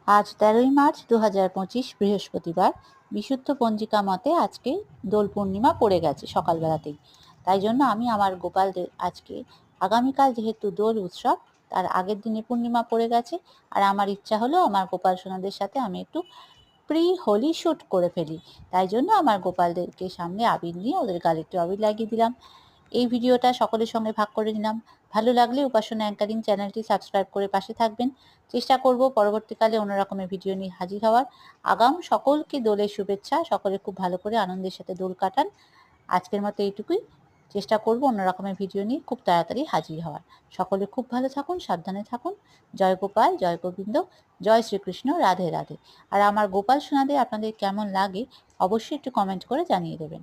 আজ 13ই মার্চ 2025 বৃহস্পতিবার। বিশুদ্ধ পঞ্জিকা মতে আজকে দোল পূর্ণিমা পড়ে গেছে সকালবেলাতেই। তাই জন্য আমি আমার গোপালদের আজকে, আগামীকাল যেহেতু দোল উৎসব, তার আগের দিনে পূর্ণিমা পড়ে গেছে, আর আমার ইচ্ছা হলো আমার গোপাল সোনাদের সাথে আমি একটু প্রি হোলি শ্যুট করে ফেলি। তাই জন্য আমার গোপালদেরকে সামনে আবির নিয়ে ওদের গালে একটু আবির লাগিয়ে দিলাম। এই ভিডিওটা সকলের সঙ্গে ভাগ করে নিলাম। ভালো লাগলে উপাসনা অ্যাঙ্কারিং চ্যানেলটি সাবস্ক্রাইব করে পাশে থাকবেন। চেষ্টা করব পরবর্তীকালে অন্য রকমের ভিডিও নিয়ে হাজির হওয়ার। আগাম সকলকে দোলের শুভেচ্ছা। সকলে খুব ভালো করে আনন্দের সাথে দোল কাটান। আজকের মতো এইটুকুই। চেষ্টা করব অন্য রকমের ভিডিও নিয়ে খুব তাড়াতাড়ি হাজির হওয়ার। সকলে খুব ভালো থাকুন, সাবধানে থাকুন। জয় গোপাল, জয় গোবিন্দ, জয় শ্রীকৃষ্ণ, রাধে রাধে। আর আমার গোপাল সোনাদের আপনাদের কেমন লাগে অবশ্যই একটু কমেন্ট করে জানিয়ে দেবেন।